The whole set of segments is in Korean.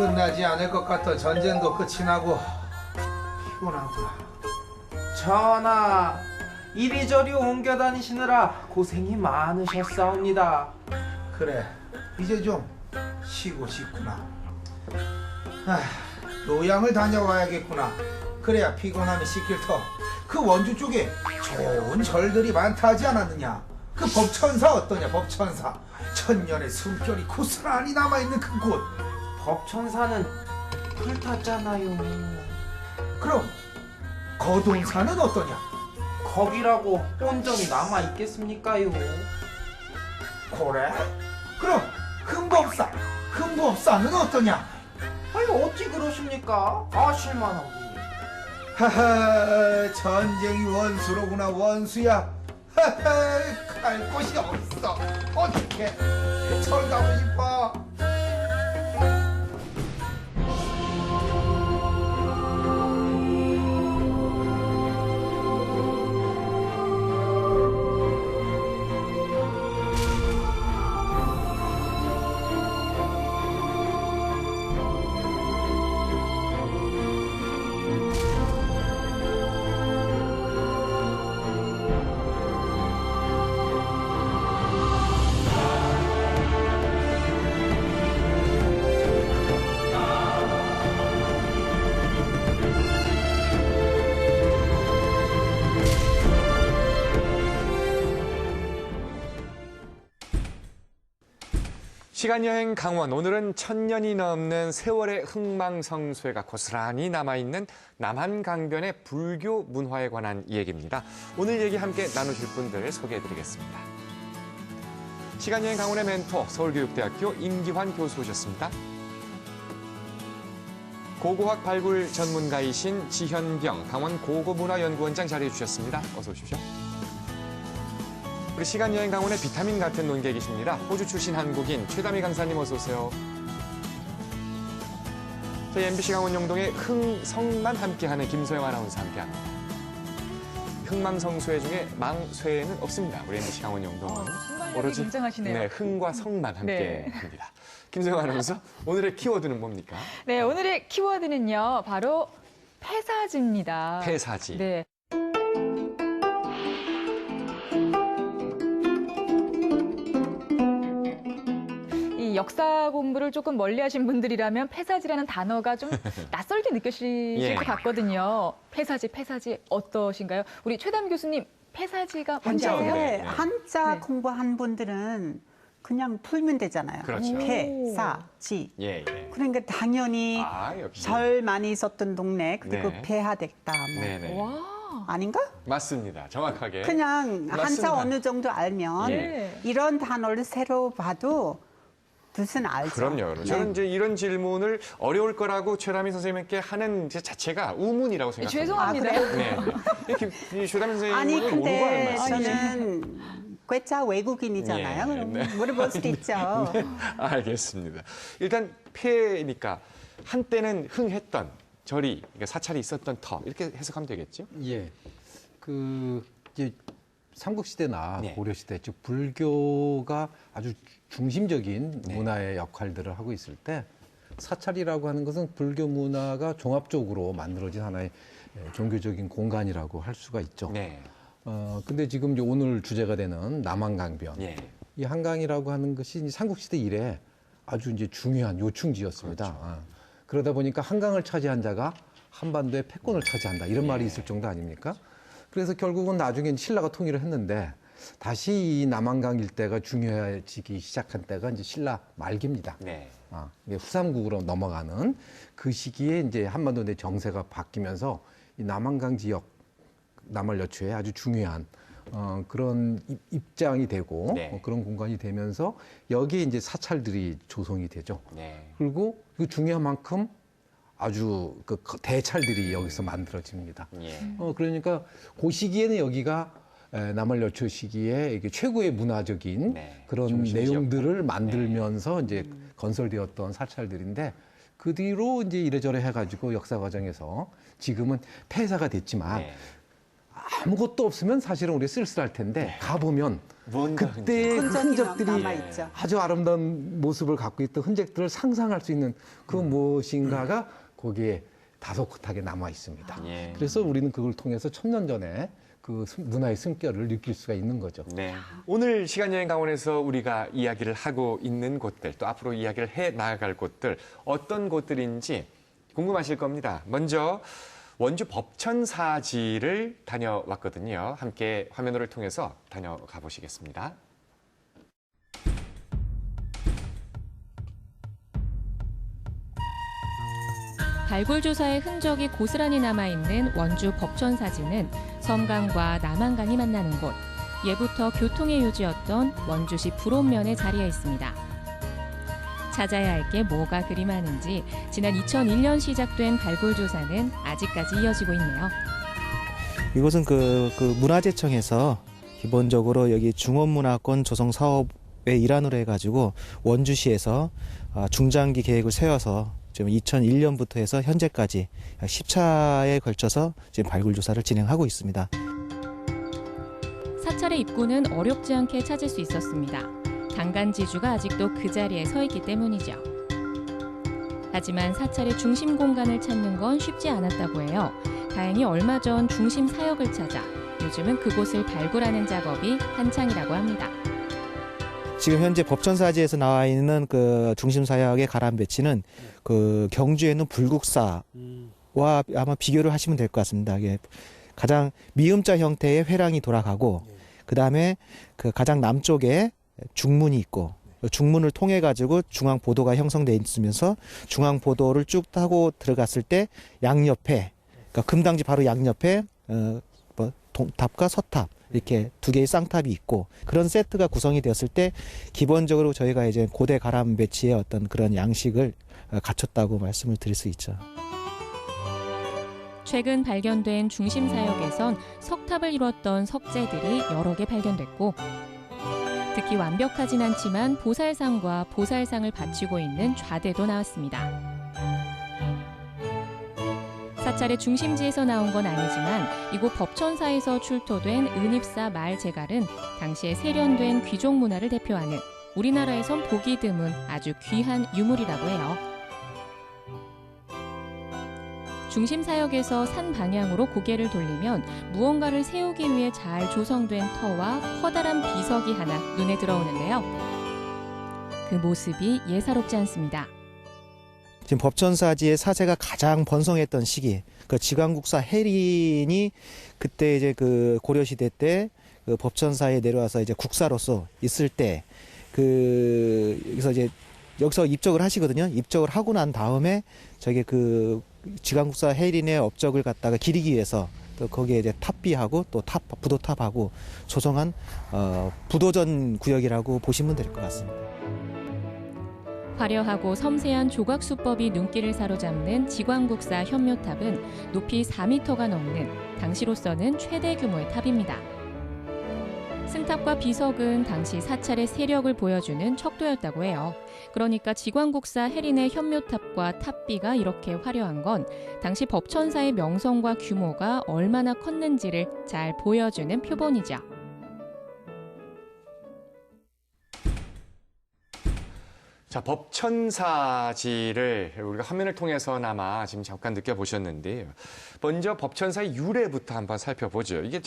끝나지 않을 것 같아. 전쟁도 끝이 나고 피곤하구나. 전하, 이리저리 옮겨 다니시느라 고생이 많으셨사옵니다. 그래, 이제 좀 쉬고 싶구나. 아, 노양을 다녀와야겠구나. 그래야 피곤함이 씻길 터. 그 원주 쪽에 좋은 절들이 많다 하지 않았느냐? 그 법천사 어떠냐? 법천사. 천년의 숨결이 고스란히 남아있는 그곳. 법천사는 불탔잖아요. 그럼 거동사는 어떠냐? 거기라고 온전히 남아있겠습니까요? 그래? 그럼 흠법사는 어떠냐? 아니 어찌 그러십니까? 아실만하기. 하하, 전쟁이 원수로구나. 원수야. 하하, 갈 곳이 없어. 어떻게 절 가고 싶어. 시간여행 강원, 오늘은 천년이 넘는 세월의 흥망성쇠가 고스란히 남아있는 남한강변의 불교 문화에 관한 이야기입니다. 오늘 얘기 함께 나누실 분들 소개해드리겠습니다. 시간여행 강원의 멘토, 서울교육대학교 임기환 교수 오셨습니다. 고고학 발굴 전문가이신 지현병 강원고고문화연구원장 자리해 주셨습니다. 어서 오십시오. 우리 시간여행 강원의 비타민 같은 논객이십니다. 호주 출신 한국인 최다미 강사님 어서 오세요. 저희 MBC 강원 영동의 흥성만 함께하는 김소영 아나운서 함께합니다. 흥망성쇠 중에 망쇠는 없습니다. 우리 MBC 강원 영동은 오로지 굉장하시네요. 네, 흥과 성만 함께합니다. 김소영 아나운서, 오늘의 키워드는 뭡니까? 네, 오늘의 키워드는요, 바로 폐사지입니다. 폐사지. 네. 이 역사 공부를 조금 멀리하신 분들이라면 폐사지라는 단어가 좀 낯설게 느껴지실 예. 것 같거든요. 폐사지 어떠신가요? 우리 최담 교수님, 폐사지가 뭔지 아세요? 네. 한자 네. 공부한 분들은 그냥 풀면 되잖아요. 그렇죠. 폐사지. 예, 예. 그러니까 당연히 역시. 절 많이 있었던 동네 그리고 네. 폐하됐다. 뭐. 네네. 와. 아닌가? 맞습니다. 정확하게. 그냥 맞습니다. 한자 어느 정도 알면 예. 이런 단어를 새로 봐도 뜻은 알죠. 그럼요. 네. 저는 이제 이런 질문을 어려울 거라고 최다미 선생님께 하는 제 자체가 우문이라고 생각합니다. 죄송합니다. 아, 그래요? 네. 이렇게 최다미 선생님은 아니 모르고 하는 근데 말씀이죠. 저는 꿰짜 외국인이잖아요. 예, 그럼 네. 물어볼 수도 있죠. 알겠습니다. 일단 폐니까 한때는 흥했던 절이, 그러니까 사찰이 있었던 터 이렇게 해석하면 되겠죠? 예. 이제 삼국시대나 네. 고려시대, 즉 불교가 아주 중심적인 네. 문화의 역할들을 하고 있을 때 사찰이라고 하는 것은 불교 문화가 종합적으로 만들어진 하나의 종교적인 공간이라고 할 수가 있죠. 네. 근데 지금 이제 오늘 주제가 되는 남한강변. 예. 이 한강이라고 하는 것이 이제 삼국시대 이래 아주 이제 중요한 요충지였습니다. 그렇죠. 그러다 보니까 한강을 차지한 자가 한반도의 패권을 차지한다. 이런 말이 있을 정도 아닙니까? 그래서 결국은 나중에 신라가 통일을 했는데 다시 이 남한강 일대가 중요해지기 시작한 때가 이제 신라 말기입니다. 네. 이게 후삼국으로 넘어가는 그 시기에 이제 한반도 내 정세가 바뀌면서 이 남한강 지역, 남할 여초에 아주 중요한 그런 입장이 되고 네. 그런 공간이 되면서 여기에 이제 사찰들이 조성이 되죠. 네. 그리고 그 중요한 만큼 아주 그 대찰들이 여기서 만들어집니다. 예. 그러니까 그 시기에는 여기가 남할 여초 시기에 이게 최고의 문화적인 네, 그런 중심지였다. 내용들을 만들면서 이제 건설되었던 사찰들인데 그 뒤로 이제 이래저래 해가지고 역사 과정에서 지금은 폐사가 됐지만 네. 아무것도 없으면 사실은 우리 쓸쓸할 텐데 가보면 뭔가 그때의 그 흔적이 흔적들이 남아있죠. 아주 아름다운 모습을 갖고 있던 흔적들을 상상할 수 있는 그 무엇인가가 거기에 다소곳하게 남아 있습니다. 예. 그래서 우리는 그걸 통해서 1000년 전에 그 문화의 숨결을 느낄 수가 있는 거죠. 네. 오늘 시간여행 강원에서 우리가 이야기를 하고 있는 곳들, 또 앞으로 이야기를 해 나아갈 곳들, 어떤 곳들인지 궁금하실 겁니다. 먼저 원주 법천사지를 다녀왔거든요. 함께 화면을 통해서 다녀가 보시겠습니다. 발굴조사의 흔적이 고스란히 남아있는 원주 법천사지는 섬강과 남한강이 만나는 곳, 예부터 교통의 요지였던 원주시 불온면에 자리해 있습니다. 찾아야 할 게 뭐가 그리 많은지 지난 2001년 시작된 발굴조사는 아직까지 이어지고 있네요. 이곳은 그 문화재청에서 기본적으로 여기 중원문화권 조성 사업의 일환으로 해가지고 원주시에서 중장기 계획을 세워서 지금 2001년부터 해서 현재까지 10차에 걸쳐서 지금 발굴 조사를 진행하고 있습니다. 사찰의 입구는 어렵지 않게 찾을 수 있었습니다. 당간지주가 아직도 그 자리에 서 있기 때문이죠. 하지만 사찰의 중심 공간을 찾는 건 쉽지 않았다고 해요. 다행히 얼마 전 중심 사역을 찾아 요즘은 그곳을 발굴하는 작업이 한창이라고 합니다. 지금 현재 법천사지에서 나와 있는 그 중심 사역의 가람 배치는 그 경주에 있는 불국사와 아마 비교를 하시면 될 것 같습니다. 이게 가장 미음자 형태의 회랑이 돌아가고 그 다음에 그 가장 남쪽에 중문이 있고 중문을 통해 가지고 중앙 보도가 형성돼 있으면서 중앙 보도를 쭉 타고 들어갔을 때 양옆에 그러니까 금당지 바로 양옆에 동탑과 서탑 이렇게 두 개의 쌍탑이 있고 그런 세트가 구성이 되었을 때 기본적으로 저희가 이제 고대 가람 배치의 어떤 그런 양식을 갖췄다고 말씀을 드릴 수 있죠. 최근 발견된 중심 사역에선 석탑을 이뤘던 석재들이 여러 개 발견됐고 특히 완벽하진 않지만 보살상과 보살상을 받치고 있는 좌대도 나왔습니다. 사찰의 중심지에서 나온 건 아니지만 이곳 법천사에서 출토된 은입사 말 제갈은 당시에 세련된 귀족 문화를 대표하는 우리나라에선 보기 드문 아주 귀한 유물이라고 해요. 중심 사역에서 산 방향으로 고개를 돌리면 무언가를 세우기 위해 잘 조성된 터와 커다란 비석이 하나 눈에 들어오는데요. 그 모습이 예사롭지 않습니다. 지금 법천사지의 사세가 가장 번성했던 시기, 그 지광국사 해린이 그때 이제 그 고려시대 때 그 법천사에 내려와서 이제 국사로서 있을 때 여기서 입적을 하시거든요. 입적을 하고 난 다음에 저게 그 지광국사 해린의 업적을 갖다가 기리기 위해서 또 거기에 이제 탑비하고 또 부도탑하고 조성한 부도전 구역이라고 보시면 될 것 같습니다. 화려하고 섬세한 조각 수법이 눈길을 사로잡는 지광국사 현묘탑은 높이 4m가 넘는 당시로서는 최대 규모의 탑입니다. 승탑과 비석은 당시 사찰의 세력을 보여주는 척도였다고 해요. 그러니까 지광국사 해린의 현묘탑과 탑비가 이렇게 화려한 건 당시 법천사의 명성과 규모가 얼마나 컸는지를 잘 보여주는 표본이죠. 자, 법천사지를 우리가 화면을 통해서나마 지금 잠깐 느껴보셨는데요. 먼저 법천사의 유래부터 한번 살펴보죠. 이게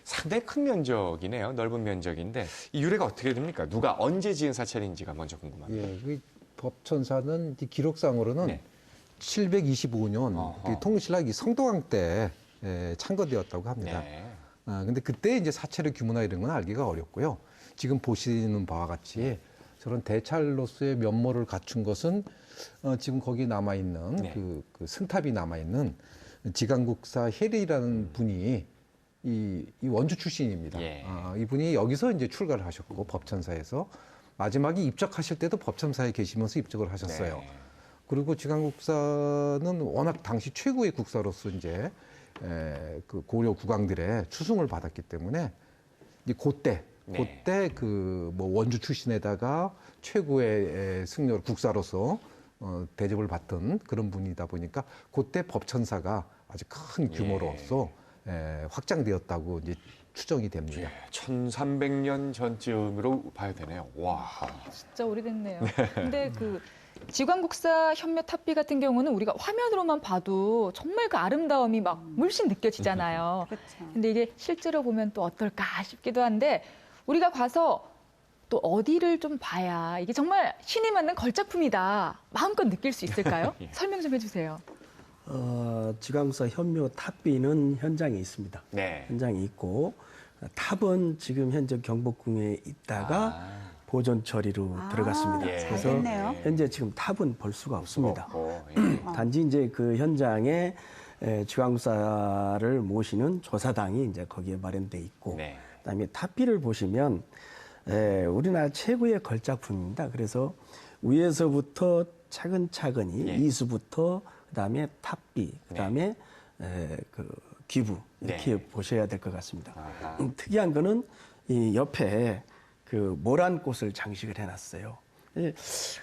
상당히 큰 면적이네요. 넓은 면적인데 이 유래가 어떻게 됩니까? 누가 언제 지은 사찰인지가 먼저 궁금합니다. 예, 그 법천사는 기록상으로는 네. 725년 통신락 성도강 때 창건되었다고 합니다. 네. 근데 그때 이제 사찰의 규모나 이런 건 알기가 어렵고요. 지금 보시는 바와 같이 저런 대찰로서의 면모를 갖춘 것은 지금 거기 남아 있는 네. 그 승탑이 남아 있는 지광국사 해리라는 분이 이 원주 출신입니다. 예. 이분이 여기서 이제 출가를 하셨고 법천사에서 마지막에 입적하실 때도 법천사에 계시면서 입적을 하셨어요. 네. 그리고 지광국사는 워낙 당시 최고의 국사로서 이제 그 고려 국왕들의 추승을 받았기 때문에 이제 그때 그 뭐 원주 출신에다가 최고의 승려 국사로서 대접을 받던 그런 분이다 보니까 그때 법천사가 아주 큰 규모로서 확장되었다고 이제 추정이 됩니다. 1300년 전쯤으로 봐야 되네요. 와. 진짜 오래됐네요. 근데 그 지광국사 현묘 탑비 같은 경우는 우리가 화면으로만 봐도 정말 그 아름다움이 막 물씬 느껴지잖아요. 그렇죠. 근데 이게 실제로 보면 또 어떨까 싶기도 한데 우리가 가서 또 어디를 좀 봐야 이게 정말 신이 맞는 걸작품이다 마음껏 느낄 수 있을까요? 설명 좀 해주세요. 지광국사 현묘 탑비는 현장에 있습니다. 네. 현장에 있고 탑은 지금 현재 경복궁에 있다가 보존 처리로 들어갔습니다. 예. 그래서 잘됐네요. 현재 지금 탑은 볼 수가 없습니다. 예. 단지 이제 그 현장에 지광국사를 모시는 조사당이 이제 거기에 마련돼 있고, 네. 그다음에 탑비를 보시면 우리나라 최고의 걸작품입니다. 그래서 위에서부터 차근차근히 예. 이수부터 그다음에 탑비, 그다음에 그 기부 이렇게 네. 보셔야 될 것 같습니다. 아하. 특이한 거는 이 옆에 그 모란 꽃을 장식을 해놨어요.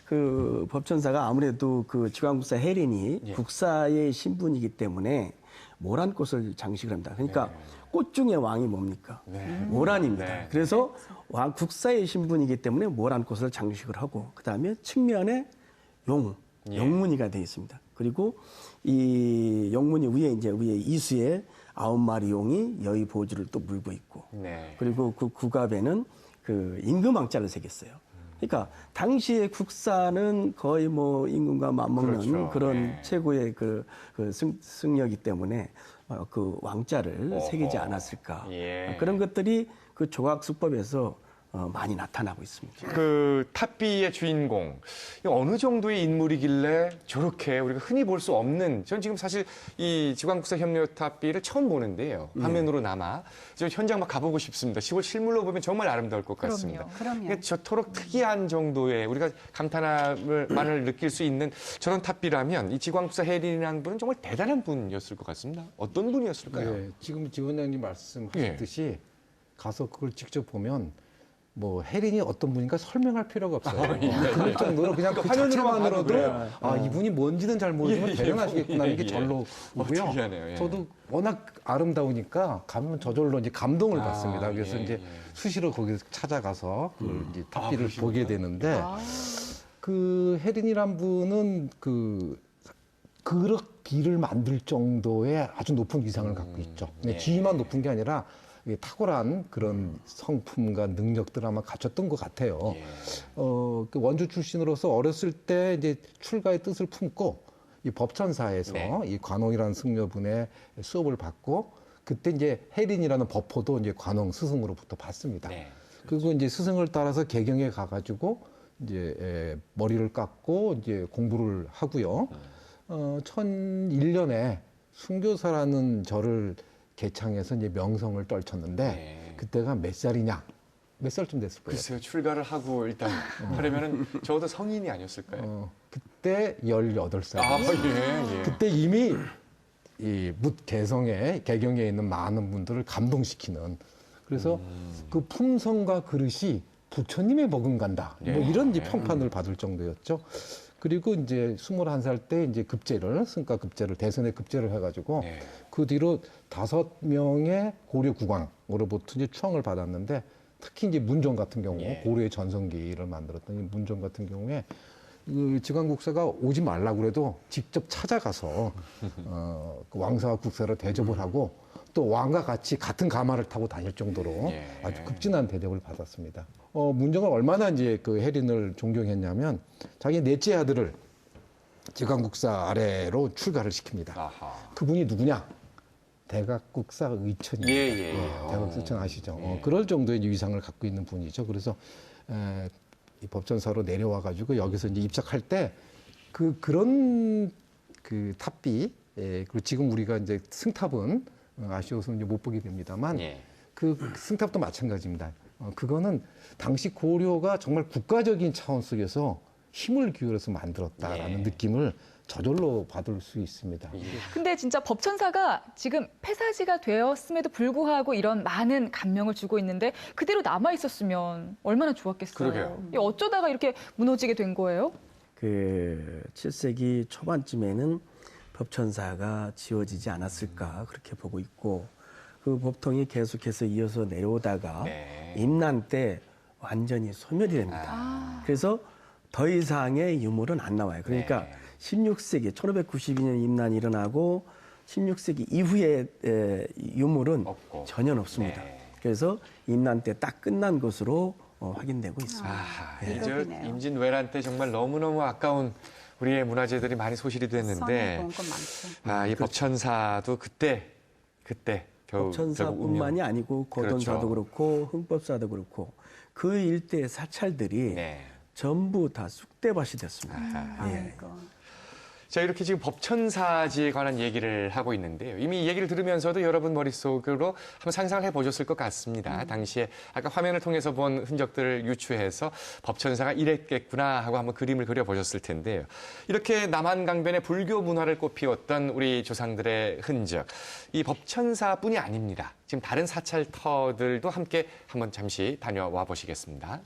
그 법천사가 아무래도 그 지광국사 혜린이 예. 국사의 신분이기 때문에 모란 꽃을 장식을 합니다. 그러니까 꽃 중에 왕이 뭡니까? 네. 모란입니다. 네. 그래서 왕 국사의 신분이기 때문에 모란 꽃을 장식을 하고 그 다음에 측면에 예. 용무늬가 되어 있습니다. 그리고 이 용무늬 위에 이수에 9마리 용이 여의 보주를 또 물고 있고, 네. 그리고 그 국압에는 그 임금왕자를 새겼어요. 그러니까 당시의 국사는 거의 뭐 임금과 맞먹는 그렇죠. 그런 네. 최고의 그 승려이기 때문에 그 왕자를 어허. 새기지 않았을까. 예. 그런 것들이 그 조각수법에서 많이 나타나고 있습니다. 그 탑비의 주인공 어느 정도의 인물이길래 저렇게 우리가 흔히 볼 수 없는, 전 지금 사실 이 지광국사 현묘 탑비를 처음 보는데요. 화면으로나마 저 현장 막 가보고 싶습니다. 시골 실물로 보면 정말 아름다울 것 같습니다. 그럼요. 그러니까 저토록 특이한 정도의 우리가 감탄함을 느낄 수 있는 저런 탑비라면 이 지광국사 혜린이라는 분은 정말 대단한 분이었을 것 같습니다. 어떤 분이었을까요? 네, 지금 지 원장님 말씀하셨듯이 가서 그걸 직접 보면 뭐 혜린이 어떤 분인가 설명할 필요가 없어요. 그럴 정도로 그냥 그 자체만으로도 이분이 뭔지는 잘 모르지만 대단하시겠구나 이게 절로 오고요. 특이하네요. 예. 저도 워낙 아름다우니까 가면 저절로 이제 감동을 받습니다. 그래서 예, 이제 예. 수시로 거기서 찾아가서 그 이제 탑비를 보게 되는데 그 혜린이란 분은 그 그릇기를 만들 정도의 아주 높은 위상을 갖고 있죠. 네. 지위만 높은 게 아니라 탁월한 그런 성품과 능력들 아마 갖췄던 것 같아요. 예. 그 원주 출신으로서 어렸을 때 이제 출가의 뜻을 품고 이 법천사에서 네. 이 관홍이라는 승려분의 수업을 받고 그때 이제 혜린이라는 법호도 이제 관홍 스승으로부터 받습니다. 네. 그리고 이제 스승을 따라서 개경에 가가지고 이제 머리를 깎고 이제 공부를 하고요. 1001년에 순교사라는 절을 개창해서 이제 명성을 떨쳤는데 네. 그때가 몇 살이냐? 몇 살쯤 됐을 거예요? 글쎄요, 출가를 하고 일단 하려면은 적어도 성인이 아니었을까요? 그때 18살. 아, 예, 예. 그때 이미 이 묻 개성에 개경에 있는 많은 분들을 감동시키는 그래서 그 품성과 그릇이 부처님의 버금간다. 뭐 예. 이런 이제 평판을 받을 정도였죠. 그리고 이제 21살 때 이제 급제를 승가 급제를 대선에 급제를 해가지고 네. 그 뒤로 5명의 고려 국왕으로부터 이제 추앙을 받았는데 특히 이제 문종 같은 경우 예. 고려의 전성기를 만들었던 이 문종 같은 경우에 그 지광국사가 오지 말라고 그래도 직접 찾아가서 그 왕사와 국사를 대접을 하고 또 왕과 같이 같은 가마를 타고 다닐 정도로 예. 아주 극진한 대접을 받았습니다. 문종은 얼마나 이제 그 혜린을 존경했냐면 자기 넷째 아들을 지광국사 아래로 출가를 시킵니다. 아하. 그분이 누구냐? 대각국사 의천입니다. 예. 대각국사 의천 아시죠? 예. 그럴 정도의 위상을 갖고 있는 분이죠. 그래서 이 법전사로 내려와 가지고 여기서 이제 입작할 때 그런 그 탑비 그리고 지금 우리가 이제 승탑은 아쉬워서 이제 못 보게 됩니다만 예. 그 승탑도 마찬가지입니다. 그거는 당시 고려가 정말 국가적인 차원 속에서 힘을 기울여서 만들었다라는 예. 느낌을 저절로 받을 수 있습니다. 근데 진짜 법천사가 지금 폐사지가 되었음에도 불구하고 이런 많은 감명을 주고 있는데 그대로 남아 있었으면 얼마나 좋았겠어요. 그러게요. 이게 어쩌다가 이렇게 무너지게 된 거예요? 그 7세기 초반쯤에는 법천사가 지어지지 않았을까 그렇게 보고 있고 그 법통이 계속해서 이어서 내려오다가 네. 임난 때 완전히 소멸이 됩니다. 그래서 더 이상의 유물은 안 나와요. 그러니까 네. 16세기 1592년 임난이 일어나고 16세기 이후에 유물은 없고. 전혀 없습니다. 네. 그래서 임난 때 딱 끝난 것으로 확인되고 있습니다. 아, 네. 이제 그렇네요. 임진왜란 때 정말 너무너무 아까운 우리의 문화재들이 많이 소실이 손해 됐는데 본 건 많죠. 아, 이 법천사도 그때 겨우 법천사뿐만이 아니고 거돈사도 그렇죠. 그렇고 흥법사도 그렇고 그 일대의 사찰들이 네. 전부 다 쑥대밭이 됐습니다. 예. 아이고. 자, 이렇게 지금 법천사지에 관한 얘기를 하고 있는데요. 이미 이 얘기를 들으면서도 여러분 머릿속으로 한번 상상을 해보셨을 것 같습니다. 당시에 아까 화면을 통해서 본 흔적들을 유추해서 법천사가 이랬겠구나 하고 한번 그림을 그려보셨을 텐데요. 이렇게 남한강변의 불교 문화를 꽃피웠던 우리 조상들의 흔적. 이 법천사뿐이 아닙니다. 지금 다른 사찰터들도 함께 한번 잠시 다녀와 보시겠습니다.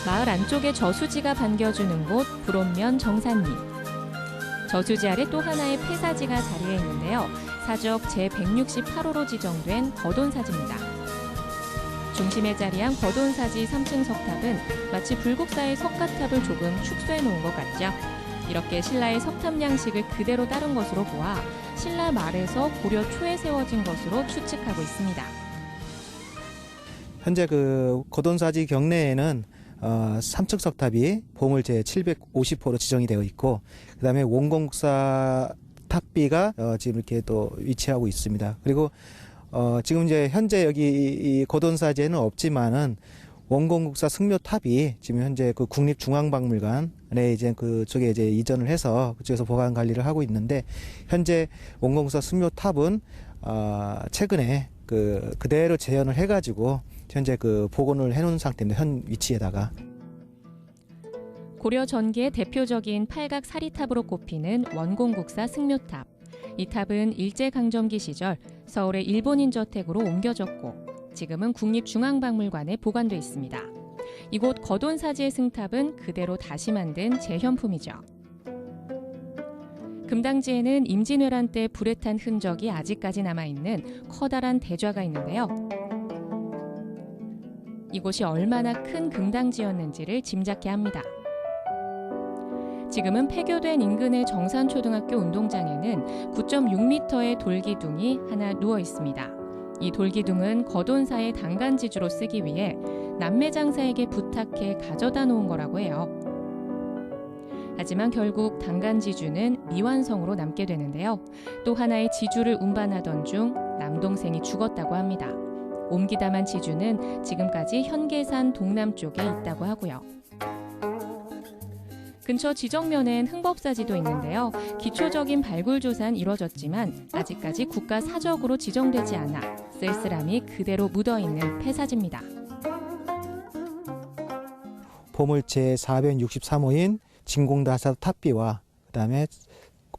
마을 안쪽에 저수지가 반겨주는 곳 불온면 정산리. 저수지 아래 또 하나의 폐사지가 자리해 있는데요. 사적 제168호로 지정된 거돈사지입니다. 중심에 자리한 거돈사지 3층 석탑은 마치 불국사의 석가탑을 조금 축소해 놓은 것 같죠. 이렇게 신라의 석탑 양식을 그대로 따른 것으로 보아 신라 말에서 고려 초에 세워진 것으로 추측하고 있습니다. 현재 그 거돈사지 경내에는 3층 석탑이 보물 제750호로 지정이 되어 있고, 그다음에 원공국사 탑비가 지금 이렇게 또 위치하고 있습니다. 그리고 지금 이제 현재 여기 이 거돈사지에는 없지만은 원공국사 승묘탑이 지금 현재 그 국립중앙박물관에 이제 그쪽에 이제 이전을 해서 그쪽에서 보관 관리를 하고 있는데, 현재 원공국사 승묘탑은 최근에 그대로 재현을 해가지고 현재 그 복원을 해놓은 상태입니다. 현 위치에다가. 고려 전기의 대표적인 팔각 사리탑으로 꼽히는 원공국사 승묘탑. 이 탑은 일제강점기 시절 서울의 일본인 저택으로 옮겨졌고 지금은 국립중앙박물관에 보관돼 있습니다. 이곳 거돈사지의 승탑은 그대로 다시 만든 재현품이죠. 금당지에는 임진왜란 때 불에 탄 흔적이 아직까지 남아있는 커다란 대좌가 있는데요. 이곳이 얼마나 큰 금당지였는지를 짐작케 합니다. 지금은 폐교된 인근의 정산초등학교 운동장에는 9.6m의 돌기둥이 하나 누워 있습니다. 이 돌기둥은 거돈사의 당간지주로 쓰기 위해 남매장사에게 부탁해 가져다 놓은 거라고 해요. 하지만 결국 당간지주는 미완성으로 남게 되는데요. 또 하나의 지주를 운반하던 중 남동생이 죽었다고 합니다. 옮기다만 지주는 지금까지 현계산 동남쪽에 있다고 하고요. 근처 지정면엔 흥법사지도 있는데요. 기초적인 발굴 조사는 이뤄졌지만 아직까지 국가 사적으로 지정되지 않아 쓸쓸함이 그대로 묻어있는 폐사지입니다. 보물체 463호인 진공다사 탑비와 그다음에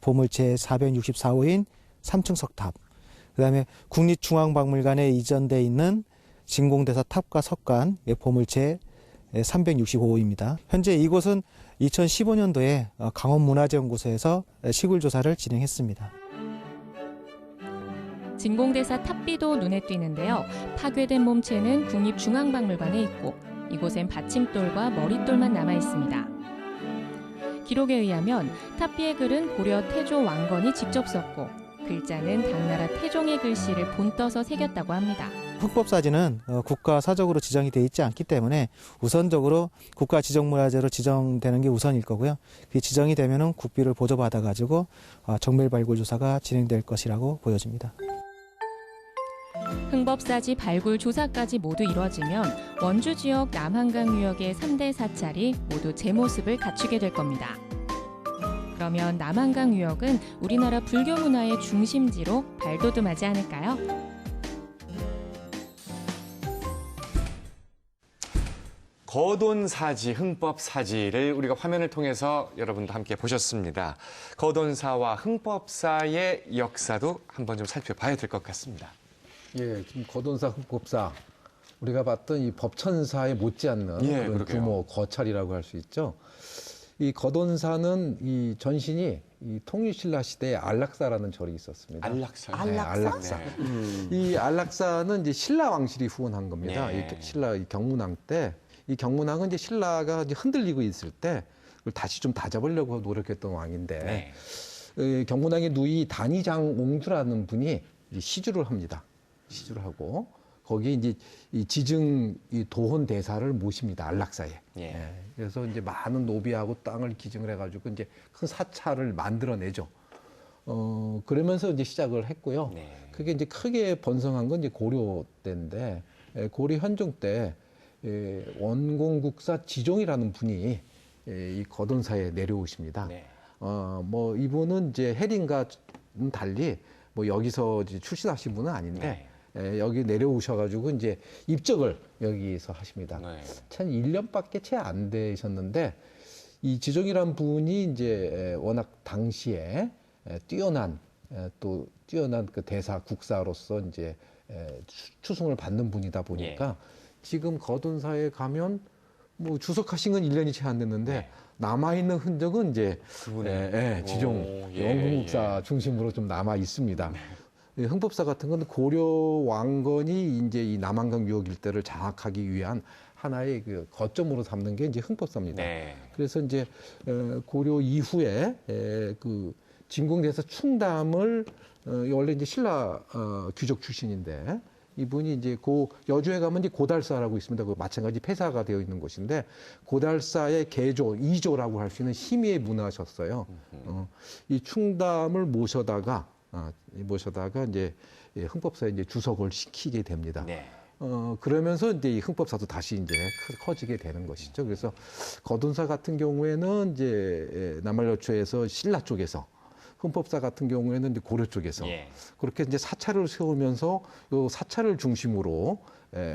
보물체 464호인 3층 석탑, 그다음에 국립중앙박물관에 이전돼 있는 진공대사 탑과 석관 보물체 365호입니다. 현재 이곳은 2015년도에 강원문화재연구소에서 시굴 조사를 진행했습니다. 진공대사 탑비도 눈에 띄는데요. 파괴된 몸체는 국립중앙박물관에 있고 이곳엔 받침돌과 머릿돌만 남아 있습니다. 기록에 의하면 탑비의 글은 고려 태조 왕건이 직접 썼고 글자는 당나라 태종의 글씨를 본떠서 새겼다고 합니다. 흑법사지는 국가 사적으로 지정이 돼 있지 않기 때문에 우선적으로 국가 지정문화재로 지정되는 게 우선일 거고요. 그 지정이 되면은 국비를 보조받아 가지고 정밀 발굴 조사가 진행될 것이라고 보여집니다. 흥법사지 발굴 조사까지 모두 이뤄지면 원주 지역 남한강 유역의 3대 사찰이 모두 제 모습을 갖추게 될 겁니다. 그러면 남한강 유역은 우리나라 불교 문화의 중심지로 발돋움하지 않을까요? 거돈사지, 흥법사지를 우리가 화면을 통해서 여러분도 함께 보셨습니다. 거돈사와 흥법사의 역사도 한번 좀 살펴봐야 될 것 같습니다. 예, 지금 거돈사, 흥법사 우리가 봤던 이 법천사에 못지않는 예, 그런 그러게요. 규모, 거찰이라고 할 수 있죠. 이 거돈사는 이 전신이 이 통일신라 시대에 안락사라는 절이 있었습니다. 안락사. 네, 안락사. 이 안락사는 이제 신라 왕실이 후원한 겁니다. 네. 이 신라 이 경문왕 때, 이 경문왕은 이제 신라가 이제 흔들리고 있을 때 그걸 다시 좀 다잡으려고 노력했던 왕인데 네. 경문왕의 누이 단위장옹주라는 분이 이제 시주를 합니다. 시주를 하고 거기에 이제 이 지증 이 도혼 대사를 모십니다. 안락사에. 예. 그래서 이제 많은 노비하고 땅을 기증을 해가지고 이제 큰 사찰을 만들어내죠. 그러면서 이제 시작을 했고요. 네. 그게 이제 크게 번성한 건 이제 고려 때인데 고려 현종 때 원공국사 지종이라는 분이 이 거돈사에 내려오십니다. 네. 뭐 이분은 이제 해린과 달리 뭐 여기서 이제 출신하신 분은 아닌데 여기 내려오셔가지고 이제 입적을 여기서 하십니다. 네. 참 1년밖에 채 안 되셨는데 이 지종이란 분이 이제 워낙 당시에 뛰어난 그 대사 국사로서 이제 추승을 받는 분이다 보니까 지금 거돈사에 가면 뭐 주석하신 건 1년이 채 안 됐는데 남아있는 흔적은 이제 지종 원공국사 중심으로 좀 남아 있습니다. 흥법사 같은 건 고려 왕건이 이제 이 남한강 유역 일대를 장악하기 위한 하나의 그 거점으로 삼는 게 이제 흥법사입니다. 네. 그래서 이제 고려 이후에 그 진공대사 충담을 원래 이제 신라 귀족 출신인데 이분이 이제 여주에 가면 이제 고달사라고 있습니다. 그 마찬가지 폐사가 되어 있는 곳인데 고달사의 개조, 이조라고 할 수 있는 힘의 문화셨어요. 이 충담을 모셔다가 이제 흥법사에 이제 주석을 시키게 됩니다. 네. 그러면서 이제 이 흥법사도 다시 이제 커지게 되는 것이죠. 그래서 거돈사 같은 경우에는 이제 남한여초에서 신라 쪽에서 흥법사 같은 경우에는 이제 고려 쪽에서 그렇게 이제 사찰을 세우면서 요 사찰을 중심으로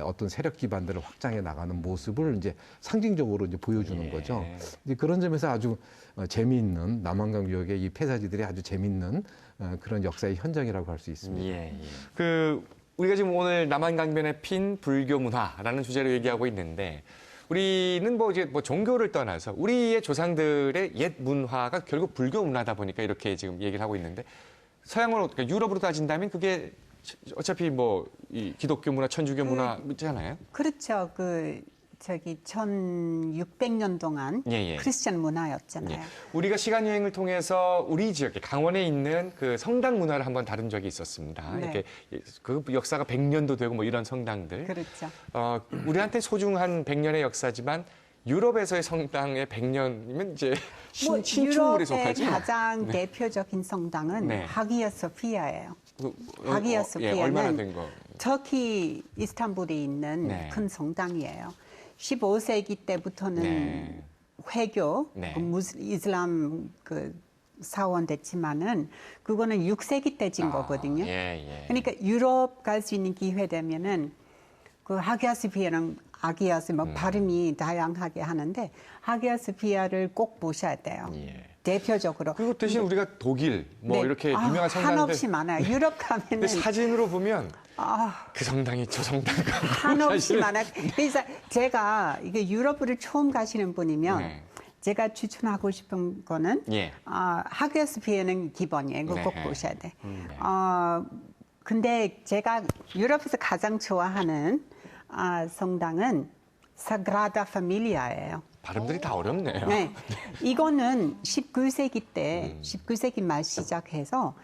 어떤 세력 기반들을 확장해 나가는 모습을 이제 상징적으로 이제 보여주는 거죠. 이제 그런 점에서 아주 재미있는 남한강 유역의 이 폐사지들이 아주 재미있는 그런 역사의 현장이라고 할 수 있습니다. 그 우리가 지금 오늘 남한강변에 핀 불교 문화라는 주제로 얘기하고 있는데 우리는 뭐 이제 뭐 종교를 떠나서 우리의 조상들의 옛 문화가 결국 불교 문화다 보니까 이렇게 지금 얘기를 하고 있는데 서양으로 그러니까 유럽으로 따진다면 그게 어차피 뭐 이 기독교 문화, 천주교 문화 있잖아요. 그렇죠. 1600년 동안 크리스천 문화였잖아요. 우리가 시간 여행을 통해서 우리 지역에 강원에 있는 그 성당 문화를 한번 다룬 적이 있었습니다. 이렇게 그 역사가 100년도 되고 뭐 이런 성당들. 그렇죠. 우리한테 소중한 100년의 역사지만 유럽에서의 성당의 100년이면 이제 신축물에 속하지. 유럽의 가장 대표적인 성당은 하기야 소피아예요. 하기야 소피아는 얼마나 된 거? 터키 이스탄불에 있는 큰 성당이에요. 15세기 때부터는 회교, 이슬람 사원 됐지만은 그거는 6세기 때 진 거거든요. 그러니까 유럽 갈 수 있는 기회 되면은 그 하기야 소피아랑 아기야 소피아 발음이 다양하게 하는데 하기야 소피아를 꼭 보셔야 돼요. 대표적으로. 그리고 대신 우리가 독일 뭐 이렇게 유명한 성당들 한없이 많아요. 유럽 가면은 사진으로 보면 그 성당이 저 성당과 한없이 많아요. 그래서 제가 이게 유럽을 처음 가시는 분이면 제가 추천하고 싶은 거는 하기야 소피아는 기본이에요. 그거 꼭 보셔야 돼. 근데 제가 유럽에서 가장 좋아하는 성당은 사그라다 파밀리아예요. 발음들이 다 어렵네요. 이거는 19세기 때, 19세기 말 시작해서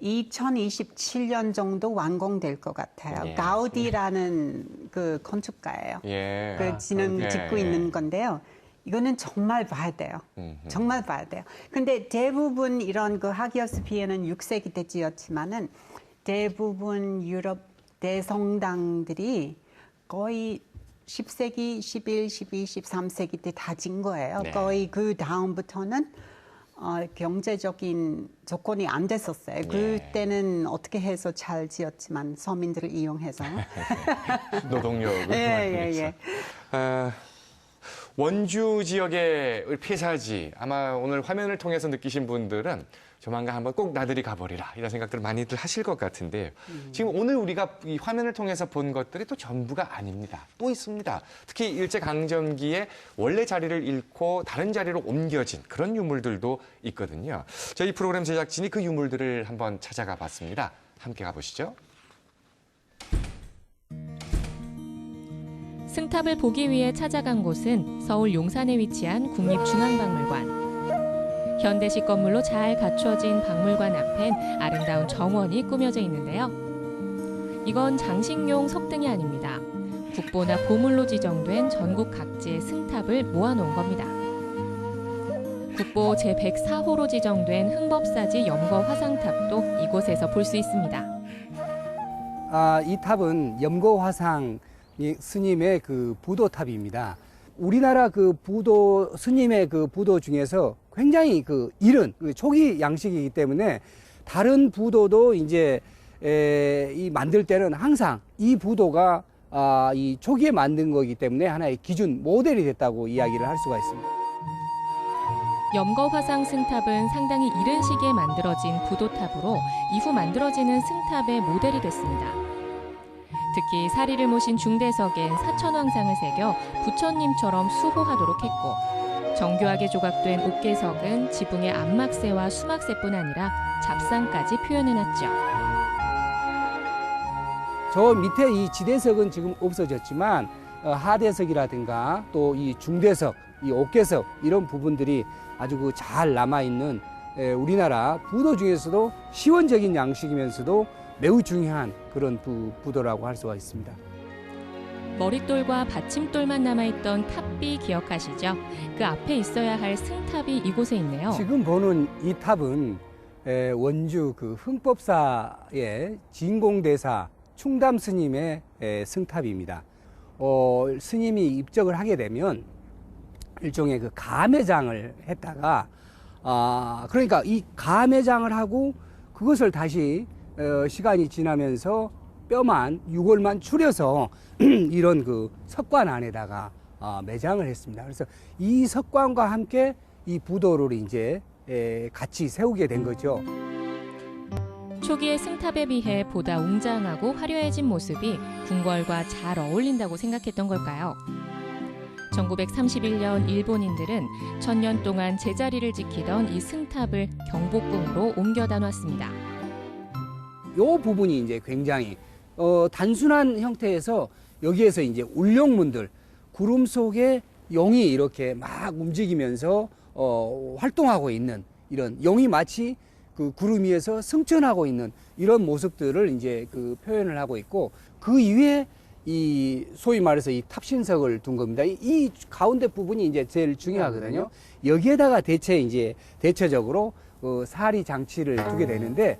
2027년 정도 완공될 것 같아요. 가우디라는 그 건축가예요. 그 짓고 있는 건데요. 이거는 정말 봐야 돼요. 정말 봐야 돼요. 근데 대부분 이런 그 하기야 소피아는 6세기 때 지었지만은 대부분 유럽 대성당들이 거의 10세기, 11, 12, 13세기 때 다 진 거예요. 거의 그 다음부터는 경제적인 조건이 안 됐었어요. 그때는 어떻게 해서 잘 지었지만 서민들을 이용해서. 노동력을. 원주 지역의 폐사지 아마 오늘 화면을 통해서 느끼신 분들은 조만간 한번 꼭 나들이 가버리라 이런 생각들을 많이들 하실 것 같은데 지금 오늘 우리가 이 화면을 통해서 본 것들이 또 전부가 아닙니다. 또 있습니다. 특히 일제강점기에 원래 자리를 잃고 다른 자리로 옮겨진 그런 유물들도 있거든요. 저희 프로그램 제작진이 그 유물들을 한번 찾아가 봤습니다. 함께 가보시죠. 승탑을 보기 위해 찾아간 곳은 서울 용산에 위치한 국립중앙박물관. 현대식 건물로 잘 갖춰진 박물관 앞엔 아름다운 정원이 꾸며져 있는데요. 이건 장식용 석등이 아닙니다. 국보나 보물로 지정된 전국 각지의 승탑을 모아놓은 겁니다. 국보 제104호로 지정된 흥법사지 염거 화상탑도 이곳에서 볼 수 있습니다. 이 탑은 염거 화상 스님의 그 부도탑입니다. 우리나라 그 부도 스님의 그 부도 중에서 굉장히 그 이른 초기 양식이기 때문에 다른 부도도 이제 이 만들 때는 항상 이 부도가 이 초기에 만든 거기 때문에 하나의 기준 모델이 됐다고 이야기를 할 수가 있습니다. 염거 화상 승탑은 상당히 이른 시기에 만들어진 부도탑으로 이후 만들어지는 승탑의 모델이 됐습니다. 특히 사리를 모신 중대석엔 사천왕상을 새겨 부처님처럼 수호하도록 했고 정교하게 조각된 옥계석은 지붕의 안막새와 수막새뿐 아니라 잡상까지 표현해놨죠. 저 밑에 이 지대석은 지금 없어졌지만 하대석이라든가 또 이 중대석, 이 옥계석 이런 부분들이 아주 그 잘 남아있는 우리나라 부도 중에서도 시원적인 양식이면서도 매우 중요한 그런 부도라고 할 수가 있습니다. 머릿돌과 받침돌만 남아있던 탑비 기억하시죠? 그 앞에 있어야 할 승탑이 이곳에 있네요. 지금 보는 이 탑은 원주 그 흥법사의 진공대사 충담 스님의 승탑입니다. 스님이 입적을 하게 되면 일종의 그 가매장을 했다가 그러니까 이 가매장을 하고 그것을 다시 시간이 지나면서 뼈만 유골만 추려서 이런 그 석관 안에다가 매장을 했습니다. 그래서 이 석관과 함께 이 부도를 이제 같이 세우게 된 거죠. 초기의 승탑에 비해 보다 웅장하고 화려해진 모습이 궁궐과 잘 어울린다고 생각했던 걸까요? 1931년 일본인들은 1000년 동안 제자리를 지키던 이 승탑을 경복궁으로 옮겨다 놨습니다. 이 부분이 이제 굉장히 단순한 형태에서 여기에서 이제 울룡문들 구름 속에 용이 이렇게 막 움직이면서 활동하고 있는 이런 용이 마치 그 구름 위에서 승천하고 있는 이런 모습들을 이제 그 표현을 하고 있고 그 이후에 이 소위 말해서 이 탑신석을 둔 겁니다. 이 가운데 부분이 이제 제일 중요하거든요. 여기에다가 대체적으로 사리 장치를 두게 되는데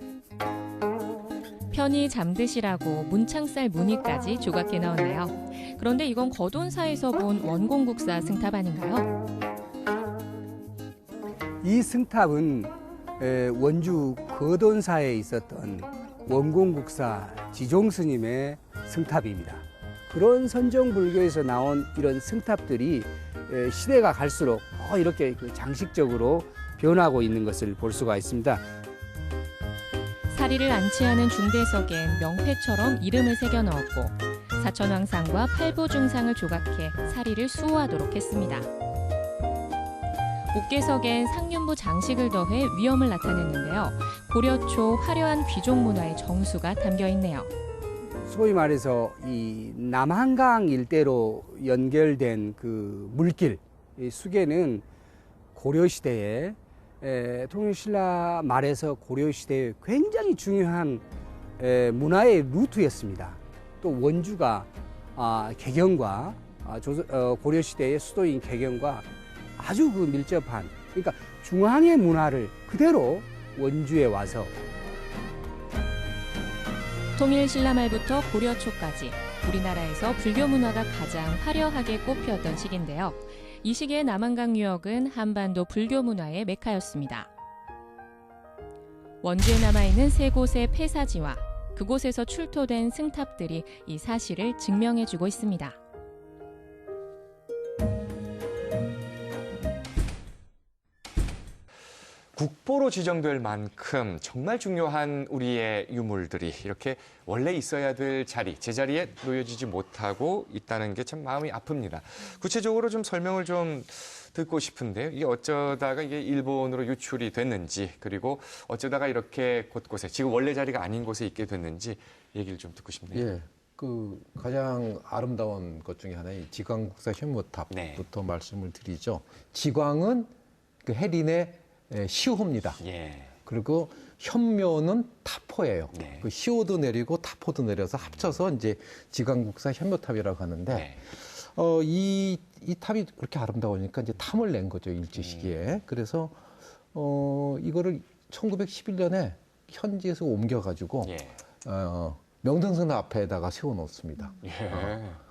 편히 잠드시라고 문창살 무늬까지 조각해 넣었네요. 그런데 이건 거돈사에서 본 원공국사 승탑 아닌가요? 이 승탑은 원주 거돈사에 있었던 원공국사 지종스님의 승탑입니다. 그런 선정불교에서 나온 이런 승탑들이 시대가 갈수록 이렇게 장식적으로 변하고 있는 것을 볼 수가 있습니다. 사리를 안치하는 중대석엔 명패처럼 이름을 새겨 넣었고 사천왕상과 팔보중상을 조각해 사리를 수호하도록 했습니다. 옥계석엔 상륜부 장식을 더해 위엄을 나타냈는데요. 고려 초 화려한 귀족 문화의 정수가 담겨 있네요. 소위 말해서 이 남한강 일대로 연결된 그 물길, 이 수계는 고려시대에 통일신라 말에서 고려시대에 굉장히 중요한 문화의 루트였습니다. 또 원주가 개경과 고려시대의 수도인 개경과 아주 그 밀접한, 그러니까 중앙의 문화를 그대로 원주에 와서 통일신라 말부터 고려 초까지 우리나라에서 불교 문화가 가장 화려하게 꽃피었던 시기인데요. 이 시기의 남한강 유역은 한반도 불교 문화의 메카였습니다. 원주에 남아있는 세 곳의 폐사지와 그곳에서 출토된 승탑들이 이 사실을 증명해주고 있습니다. 국보로 지정될 만큼 정말 중요한 우리의 유물들이 이렇게 원래 있어야 될 자리, 제자리에 놓여지지 못하고 있다는 게 참 마음이 아픕니다. 구체적으로 좀 설명을 좀 듣고 싶은데요. 이게 어쩌다가 이게 일본으로 유출이 됐는지, 그리고 어쩌다가 이렇게 곳곳에 지금 원래 자리가 아닌 곳에 있게 됐는지 얘기를 좀 듣고 싶네요. 예. 그 가장 아름다운 것 중에 하나인 지광국사 현묘탑부터 네. 말씀을 드리죠. 지광은 그 해린의 시호입니다. 예. 그리고 현묘는 타포예요. 네. 그 시호도 내리고 타포도 내려서 합쳐서 이제 지광국사 현묘탑이라고 하는데 네. 이 탑이 그렇게 아름다우니까 이제 탐을 낸 거죠, 일제 시기에. 그래서 이거를 1911년에 현지에서 옮겨가지고 예. 명등성 앞에다가 세워놓습니다. 예.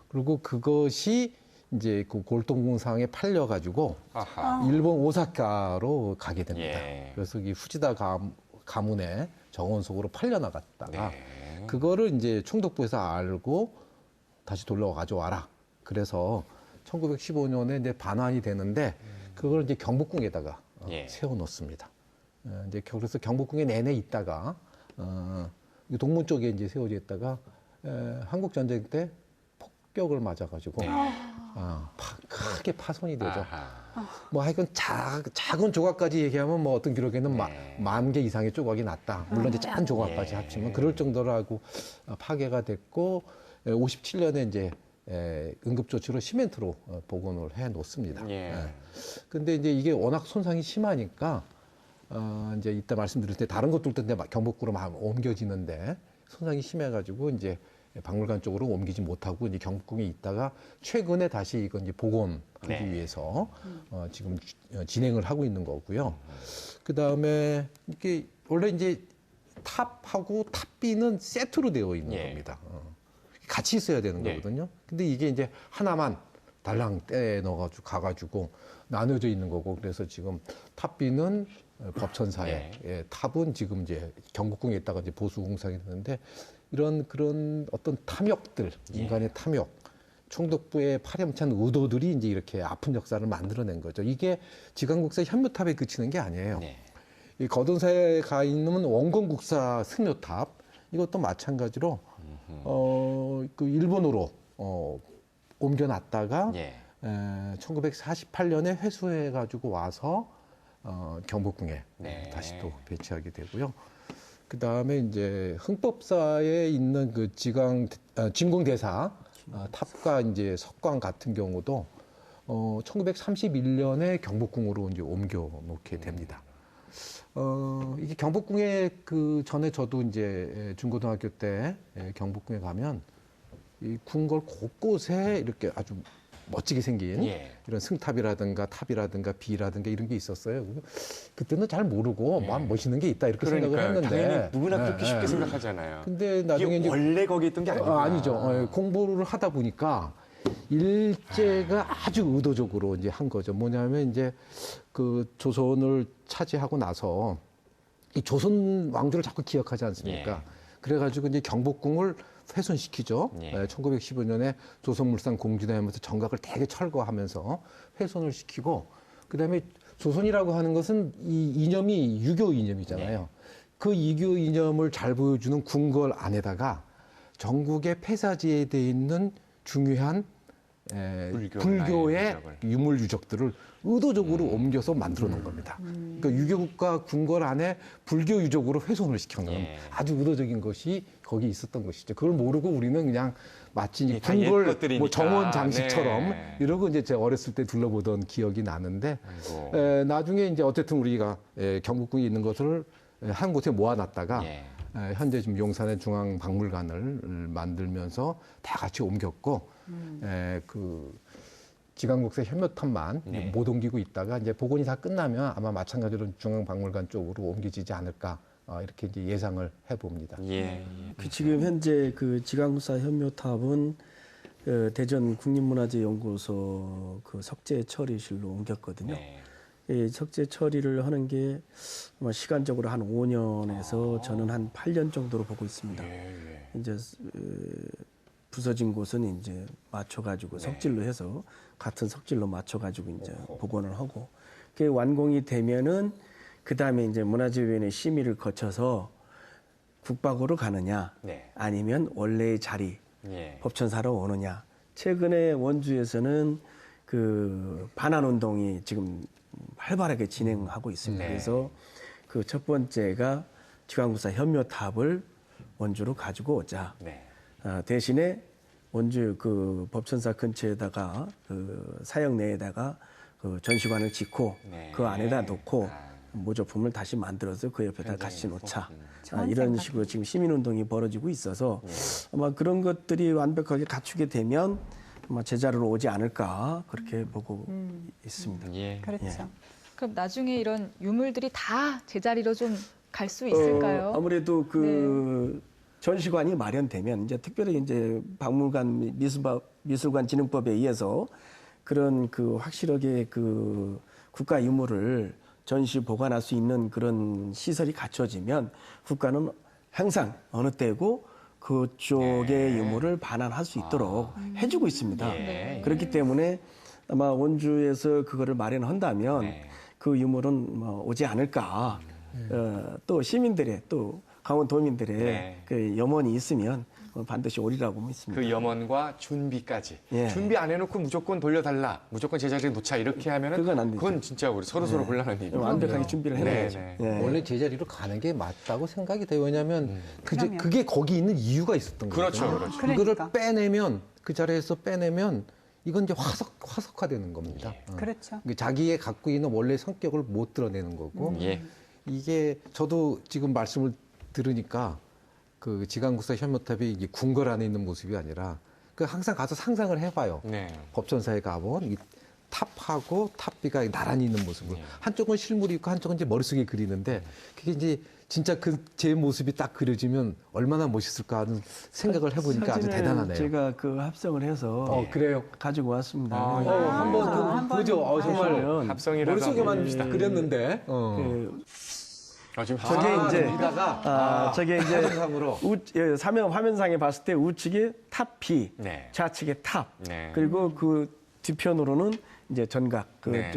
그리고 그것이 이제 그 골동궁상에 팔려가지고 아하. 일본 오사카로 가게 됩니다. 예. 그래서 이 후지다 가문의 정원속으로 팔려나갔다가 네. 그거를 이제 총독부에서 알고 다시 돌려 가져와라. 그래서 1915년에 이제 반환이 되는데 그걸 이제 경복궁에다가 예. 세워놓습니다. 이제 그래서 경복궁에 내내 있다가 동문 쪽에 이제 세워져 있다가 한국 전쟁 때 폭격을 맞아가지고 크게 파손이 되죠. 아하. 뭐 하여간 작은 조각까지 얘기하면 뭐 어떤 기록에는 네. 10,000개 이상의 조각이 났다. 물론 이제 작은 조각까지 예. 합치면 그럴 정도로 하고 파괴가 됐고 57년에 이제 응급조치로 시멘트로 복원을 해 놓습니다. 예. 근데 이제 이게 워낙 손상이 심하니까 이제 이따 말씀드릴 때 다른 것들도 이제 경복궁으로 막 옮겨지는데 손상이 심해가지고 이제 박물관 쪽으로 옮기지 못하고 이제 경복궁에 있다가 최근에 다시 이건 이제 복원하기 네. 위해서 지금 진행을 하고 있는 거고요. 그 다음에 이게 원래 이제 탑하고 탑비는 세트로 되어 있는 예. 겁니다. 같이 있어야 되는 예. 거거든요. 근데 이게 이제 하나만 달랑 떼 넣어가지고 가가지고 나눠져 있는 거고 그래서 지금 탑비는 법천사에 예. 탑은 지금 이제 경복궁에 있다가 이제 보수공사가 되는데 이런 그런 어떤 탐욕들 인간의 탐욕 총독부의 파렴치한 의도들이 이제 이렇게 아픈 역사를 만들어낸 거죠. 이게 지광국사 현묘탑에 그치는 게 아니에요. 네. 이 거동사에 가 있는 원건국사 승묘탑 이것도 마찬가지로 그 일본으로 옮겨놨다가 예. 1948년에 회수해가지고 와서 경복궁에 네. 다시 또 배치하게 되고요. 그 다음에 이제 흥법사에 있는 그 진공대사 탑과 이제 석관 같은 경우도 1931년에 경복궁으로 이제 옮겨 놓게 됩니다. 이게 경복궁에 그 전에 저도 이제 중고등학교 때 경복궁에 가면 이 궁궐 곳곳에 이렇게 아주 멋지게 생긴 예. 이런 승탑이라든가 탑이라든가 비라든가 이런 게 있었어요. 그때는 잘 모르고 뭐 멋있는 게 있다 이렇게 생각을 했는데 당연히 누구나 그렇게 쉽게 생각하잖아요. 근데 나중에 이게 이제 원래 거기 있던 게 아니구나. 아니죠. 공부를 하다 보니까 일제가 아주 의도적으로 이제 한 거죠. 뭐냐면 이제 그 조선을 차지하고 나서 이 조선 왕조를 자꾸 기억하지 않습니까? 예. 그래가지고 이제 경복궁을 훼손시키죠. 예. 1915년에 조선물산 공진하면서 정각을 대개 철거하면서 훼손을 시키고 그다음에 조선이라고 하는 것은 이 이념이 유교 이념이잖아요. 예. 그 유교 이념을 잘 보여주는 궁궐 안에다가 전국의 폐사지에 돼 있는 중요한 불교의 유물 유적들을 의도적으로 옮겨서 만들어 놓은 겁니다. 그러니까 유교국가 궁궐 안에 불교 유적으로 훼손을 시켜놓은 아주 의도적인 것이 거기 있었던 것이죠. 그걸 모르고 우리는 그냥 마치 이제 궁궐 뭐 정원 장식처럼 이러고 이제 제가 어렸을 때 둘러보던 기억이 나는데 나중에 이제 어쨌든 우리가 경복궁에 있는 것을 한 곳에 모아놨다가 현재 지금 용산의 중앙박물관을 만들면서 다 같이 옮겼고 그 지광국사 현묘탑만 못 옮기고 있다가 이제 복원이 다 끝나면 아마 마찬가지로 중앙박물관 쪽으로 옮겨지지 않을까 이렇게 이제 예상을 해봅니다. 예. 지금 현재 그 지광국사 현묘탑은 대전 국립문화재연구소 그 석재 처리실로 옮겼거든요. 이 석재 처리를 하는 게 아마 시간적으로 한 5년에서 저는 한 8년 정도로 보고 있습니다. 이제 부서진 곳은 이제 맞춰가지고 석질로 해서 같은 석질로 맞춰가지고 이제 복원을 하고 그게 완공이 되면은 그 다음에 이제 문화재위원회 심의를 거쳐서 국박으로 가느냐, 네. 아니면 원래의 자리 예. 법천사로 오느냐. 최근에 원주에서는 그 반환 운동이 지금 활발하게 진행하고 있습니다. 네. 그래서 그 첫 번째가 지광구사 현묘탑을 원주로 가지고 오자. 네. 대신에 원주 그 법천사 근처에다가 그 사역 내에다가 그 전시관을 짓고 네. 그 안에다 놓고 모조품을 다시 만들어서 그 옆에다 같이 놓자. 이런 식으로 지금 시민운동이 벌어지고 있어서 아마 그런 것들이 완벽하게 갖추게 되면 아마 제자리로 오지 않을까 그렇게 보고 있습니다. 예. 그렇죠. 그럼 나중에 이런 유물들이 다 제자리로 좀 갈 수 있을까요? 아무래도 그 전시관이 마련되면 이제 특별히 이제 박물관 미술관 진흥법에 의해서 그런 그 확실하게 그 국가 유물을 전시 보관할 수 있는 그런 시설이 갖춰지면 국가는 항상 어느 때고 그쪽의 유물을 반환할 수 있도록 해주고 있습니다. 그렇기 때문에 아마 원주에서 그거를 마련한다면 그 유물은 뭐 오지 않을까. 또 시민들의 또 강원도민들의 그 염원이 있으면 반드시 오리라고 믿습니다. 그 염원과 준비까지. 예. 준비 안 해놓고 무조건 돌려달라, 무조건 제자리에 놓자 이렇게 하면은 그건 안 되죠. 그건 진짜 우리 서로 곤란한 일이죠. 완벽하게 준비를 해야죠. 네, 예. 원래 제자리로 가는 게 맞다고 생각이 돼요. 왜냐하면 그게 거기 있는 이유가 있었던 거예요. 그렇죠, 그렇죠. 이거를 그러니까. 빼내면 그 자리에서 빼내면 이건 이제 화석화되는 겁니다. 그렇죠. 자기의 갖고 있는 원래 성격을 못 드러내는 거고 예. 이게 저도 지금 말씀을 들으니까 그 지간국사 현묘탑이 이게 궁궐 안에 있는 모습이 아니라 그 항상 가서 상상을 해봐요. 네. 법전사에 가본 이 탑하고 탑비가 나란히 있는 모습을 한쪽은 실물이 있고 한쪽은 이제 머릿속에 그리는데 그게 이제 진짜 그 제 모습이 딱 그려지면 얼마나 멋있을까 하는 생각을 해보니까 아주 사진을 대단하네요. 제가 그 합성을 해서 그래요? 가지고 왔습니다. 한번 보죠. 정말 합성이라도 머릿속에만 한번 그렸는데. 지금 저게 이제 여기다가 저게 이제 화면상으로. 사면 화면상에 봤을 때 우측에 탑비, 네. 좌측에 탑, 네. 그리고 그 뒤편으로는 이제 전각 네.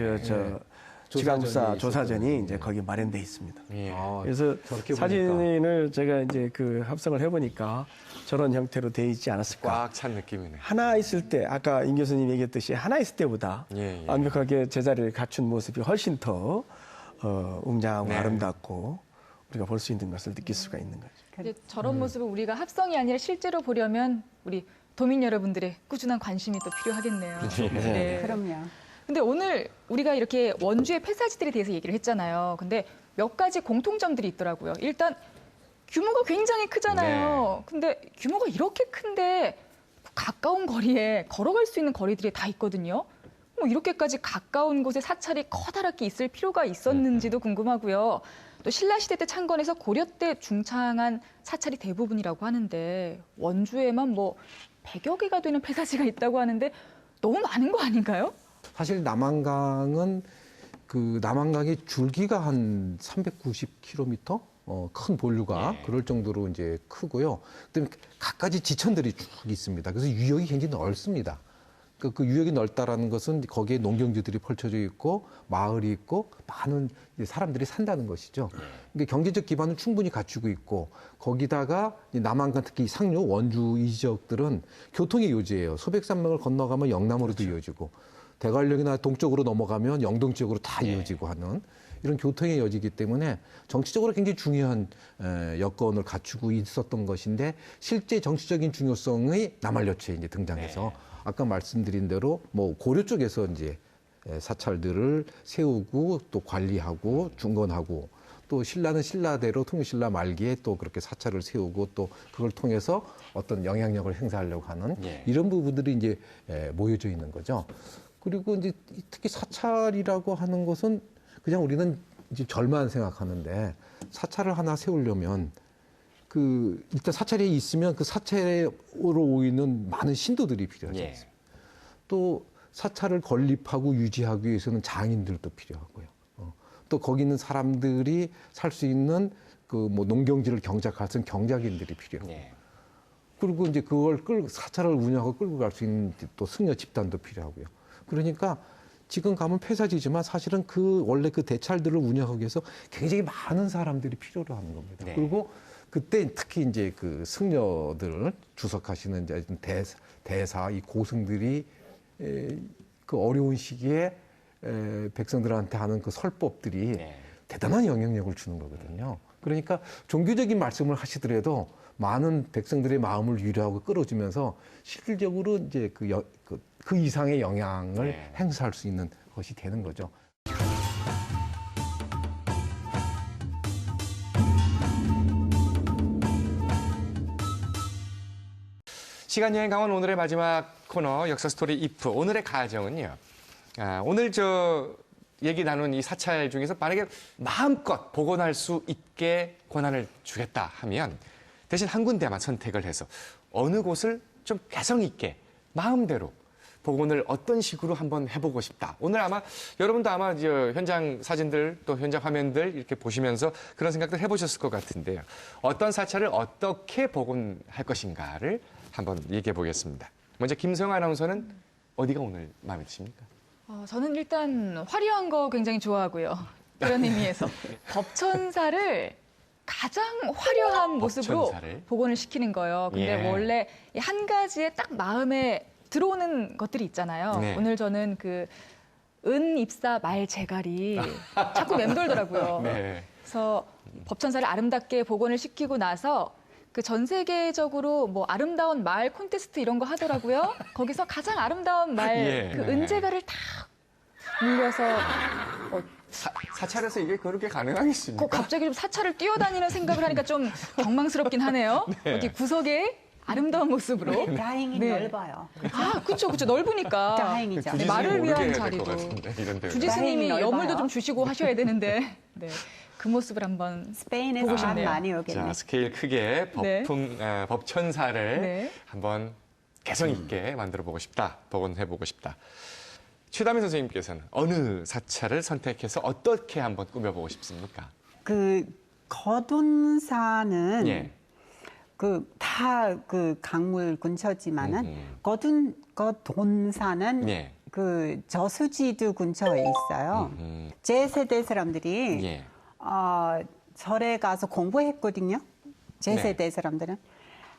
지간국사 조사전이 조사전이 이제 거기 마련돼 있습니다. 예. 그래서 저렇게 사진을 제가 이제 그 합성을 해보니까 저런 형태로 돼 있지 않았을까. 꽉 찬 느낌이네. 하나 있을 때 아까 임 교수님 얘기했듯이 하나 있을 때보다 예. 완벽하게 제자리를 갖춘 모습이 훨씬 더 웅장하고 네. 아름답고 우리가 볼 수 있는 것을 느낄 수가 있는 거죠. 이제 저런 모습을 우리가 합성이 아니라 실제로 보려면 우리 도민 여러분들의 꾸준한 관심이 또 필요하겠네요. 네. 그럼요. 근데 오늘 우리가 이렇게 원주의 폐사지들에 대해서 얘기를 했잖아요. 근데 몇 가지 공통점들이 있더라고요. 일단 규모가 굉장히 크잖아요. 근데 규모가 이렇게 큰데 가까운 거리에 걸어갈 수 있는 거리들이 다 있거든요. 뭐 이렇게까지 가까운 곳에 사찰이 커다랗게 있을 필요가 있었는지도 궁금하고요. 또 신라시대 때 창건해서 고려 때 중창한 사찰이 대부분이라고 하는데 원주에만 뭐 100여 개가 되는 폐사지가 있다고 하는데 너무 많은 거 아닌가요? 사실 남한강은 그 남한강의 줄기가 한 390km 큰 본류가 그럴 정도로 이제 크고요. 그다음에 갖가지 지천들이 쭉 있습니다. 그래서 유역이 굉장히 넓습니다. 그 유역이 넓다라는 것은 거기에 농경지들이 펼쳐져 있고 마을이 있고 많은 사람들이 산다는 것이죠. 그러니까 경제적 기반은 충분히 갖추고 있고 거기다가 남한강 특히 상류 원주 이 지역들은 교통의 요지예요. 소백산맥을 건너가면 영남으로도 이어지고 대관령이나 동쪽으로 넘어가면 영동 지역으로 다 이어지고 하는 이런 교통의 여지이기 때문에 정치적으로 굉장히 중요한 여건을 갖추고 있었던 것인데 실제 정치적인 중요성의 남한여초에 이제 등장해서 아까 말씀드린 대로 뭐 고려 쪽에서 이제 사찰들을 세우고 또 관리하고 중건하고 또 신라는 신라대로 통일신라 말기에 또 그렇게 사찰을 세우고 또 그걸 통해서 어떤 영향력을 행사하려고 하는 이런 부분들이 이제 모여져 있는 거죠. 그리고 이제 특히 사찰이라고 하는 것은 그냥 우리는 이제 절만 생각하는데 사찰을 하나 세우려면 그 일단 사찰에 있으면 그 사찰로 오이는 많은 신도들이 필요하지 않습니까? 또 사찰을 건립하고 유지하기 위해서는 장인들도 필요하고요. 또 거기 있는 사람들이 살 수 있는 그 뭐 농경지를 경작할 수 있는 경작인들이 필요하고. 그리고 이제 그걸 사찰을 운영하고 끌고 갈 수 있는 또 승려 집단도 필요하고요. 그러니까 지금 가면 폐사지지만 사실은 그 원래 그 대찰들을 운영하기 위해서 굉장히 많은 사람들이 필요로 하는 겁니다. 네. 그리고 그때 특히 이제 그 승려들을 주석하시는 이제 대사, 이 고승들이 그 어려운 시기에 백성들한테 하는 그 설법들이 네. 대단한 영향력을 주는 거거든요. 그러니까 종교적인 말씀을 하시더라도 많은 백성들의 마음을 위로하고 끌어주면서 실질적으로 이제 그 이상의 영향을 네. 행사할 수 있는 것이 되는 거죠. 시간여행 강원 오늘의 마지막 코너 역사 스토리 이프. 오늘의 가정은요. 오늘 얘기 나눈 이 사찰 중에서 만약에 마음껏 복원할 수 있게 권한을 주겠다 하면 대신 한 군데만 선택을 해서 어느 곳을 좀 개성 있게 마음대로 복원을 어떤 식으로 한번 해보고 싶다. 오늘 아마 여러분도 아마 현장 사진들 또 현장 화면들 이렇게 보시면서 그런 생각들 해보셨을 것 같은데요. 어떤 사찰을 어떻게 복원할 것인가를 한번 얘기해 보겠습니다. 먼저 김소영 아나운서는 어디가 오늘 마음에 드십니까? 저는 일단 화려한 거 굉장히 좋아하고요. 그런 의미에서 법천사를 가장 화려한 모습으로 법천사를? 복원을 시키는 거예요. 근데 예. 원래 이 한 가지에 딱 마음에 들어오는 것들이 있잖아요. 네. 오늘 저는 그 은 입사 말 제갈이 자꾸 맴돌더라고요. 네. 그래서 법천사를 아름답게 복원을 시키고 나서 그 전 세계적으로 뭐 아름다운 말 콘테스트 이런 거 하더라고요. 거기서 가장 아름다운 말 예. 그 은제갈을 탁 물려서 사찰에서 이게 그렇게 가능하겠습니까? 갑자기 좀 사찰을 뛰어다니는 생각을 하니까 좀 경망스럽긴 하네요. 네. 어디 구석에 아름다운 모습으로. 다행히 네. 넓어요. 그쵸. 넓으니까. 다행이죠. 주지 말을 스님이 위한 모르게 해야 자리도. 될것 같은데, 이런 데는. 주지 스님이 다행히 여물도 넓어요. 좀 주시고 하셔야 되는데. 네. 그 모습을 한번 스페인에서 보고 밥 싶네요. 많이 오겠네. 자, 스케일 크게 네. 법천사를 네. 한번 개성 있게 만들어 보고 싶다. 복원해 보고 싶다. 최다민 선생님께서는 어느 사찰을 선택해서 어떻게 한번 꾸며보고 싶습니까? 그 거둔사는 예. 다 그 강물 근처지만은 거둔사는 예. 그 저수지도 근처에 있어요. 제 세대 사람들이 예. 절에 가서 공부했거든요. 제 네. 세대 사람들은.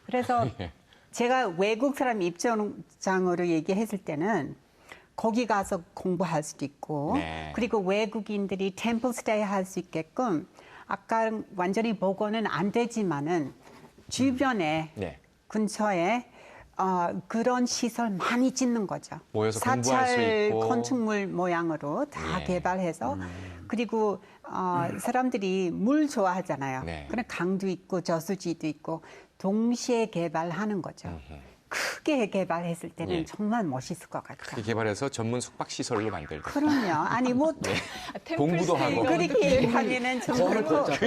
그래서 예. 제가 외국 사람 입장으로 얘기했을 때는 거기 가서 공부할 수도 있고 네. 그리고 외국인들이 템플 스테이 할 수 있게끔 아까 완전히 복원은 안 되지만은 주변에 네. 근처에 그런 시설 많이 짓는 거죠. 모여서 공부할 수 있고. 건축물 모양으로 다 예. 개발해서 그리고 사람들이 물 좋아하잖아요. 네. 그런 강도 있고 저수지도 있고 동시에 개발하는 거죠. 크게 개발했을 때는 예. 정말 멋있을 것 같아요. 크게 개발해서 전문 숙박시설로 만들고. 그럼요. 아니 뭐 공부도 하고. 그렇게 하면은 정말 그게 거지.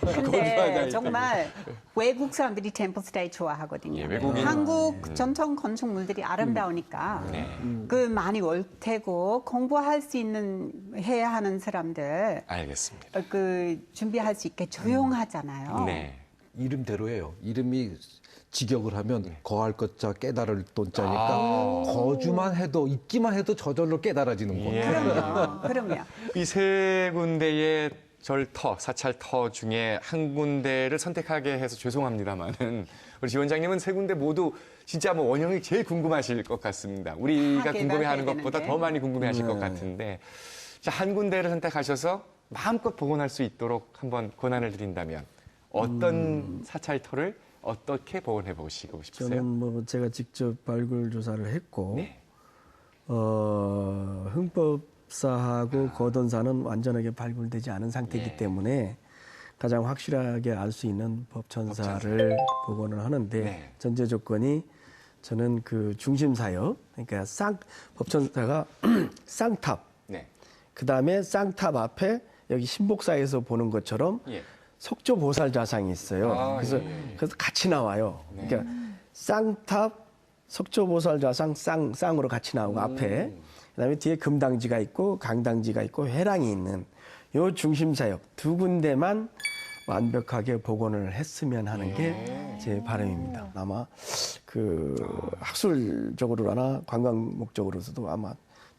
근데 정말 외국 사람들이 템플 스테이 좋아하거든요. 예, 외국인. 한국 전통 건축물들이 아름다우니까 네. 그 많이 올 테고 공부할 수 있는 해야 하는 사람들 알겠습니다. 그 준비할 수 있게 조용하잖아요. 네. 이름대로예요. 이름이 직역을 하면 거할 것자 깨달을 돈자니까 거주만 해도 있기만 해도 저절로 깨달아지는 거예요. 예. 그럼요. 이 세 군데의 절터, 사찰터 중에 한 군데를 선택하게 해서 죄송합니다만은 우리 지원장님은 세 군데 모두 진짜 뭐 원형이 제일 궁금하실 것 같습니다. 우리가 궁금해하는 것보다 더 많이 궁금해하실 것 같은데 자, 한 군데를 선택하셔서 마음껏 복원할 수 있도록 한번 권한을 드린다면 어떤 사찰터를 어떻게 복원해 보시고 싶으세요? 저는 뭐 제가 직접 발굴 조사를 했고 네. 흥법사하고 거둔사는 완전하게 발굴되지 않은 상태이기 네. 때문에 가장 확실하게 알 수 있는 법천사를 복원을 하는데 네. 전제 조건이 저는 그 중심사역 그러니까 법천사가 쌍탑 네. 그다음에 쌍탑 앞에 여기 신복사에서 보는 것처럼 예. 석조보살 좌상이 있어요. 그래서 같이 나와요. 그러니까 쌍탑, 석조보살 좌상 쌍으로 같이 나오고 앞에 그다음에 뒤에 금당지가 있고 강당지가 있고 회랑이 있는 요 중심사역 두 군데만 완벽하게 복원을 했으면 하는 게 제 바람입니다. 아마 그 학술적으로나 관광 목적으로서도 아마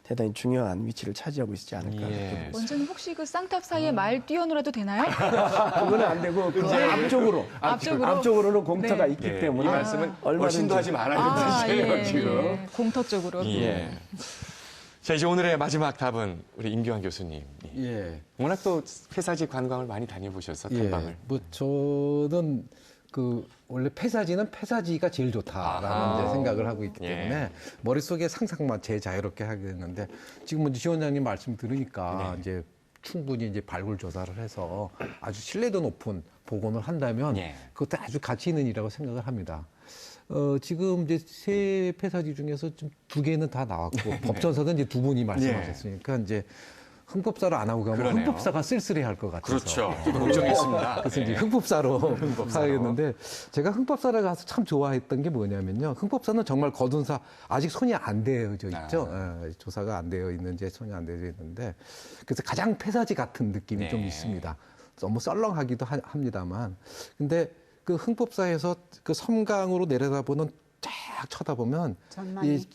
대단히 중요한 위치를 차지하고 있지 않을까. 예. 원장님 혹시 그 쌍탑 사이에 말 뛰어놀아도 되나요? 그거는 안 되고 그 앞쪽으로는 공터가 네. 있기 예, 때문에 이 말씀은 얼마든지 얼씬도 하지 말아야 되는 뜻이에요, 예. 공터 쪽으로. 예. 자, 이제 오늘의 마지막 답은 우리 임규환 교수님. 예. 워낙 또 폐사지 관광을 많이 다녀보셔서 탐방을. 뭐 저는 원래 폐사지는 폐사지가 제일 좋다라는 이제 생각을 하고 있기 때문에 머릿속에 상상만 제일 자유롭게 하겠는데 지금 지 원장님 말씀 들으니까 이제 충분히 이제 발굴 조사를 해서 아주 신뢰도 높은 복원을 한다면 그것도 아주 가치 있는 일이라고 생각을 합니다. 지금 이제 세 폐사지 중에서 좀 2개는 다 나왔고 법전사는 이제 2분이 말씀하셨으니까 이제 흠법사를 안 하고 가면 그러네요. 흠법사가 쓸쓸해할 것 같아서. 그렇죠. 저도 걱정했습니다. 그래서 이제 흠법사로 가야겠는데 제가 흠법사를 가서 참 좋아했던 게 뭐냐면요. 흠법사는 정말 거둔사 아직 손이 안 되어져 있죠. 조사가 안 되어 있는지 손이 안 되어 있는데 그래서 가장 폐사지 같은 느낌이 좀 있습니다. 너무 썰렁하기도 합니다만. 근데 그 흠법사에서 그 섬강으로 내려다보는 쫙 쳐다보면 이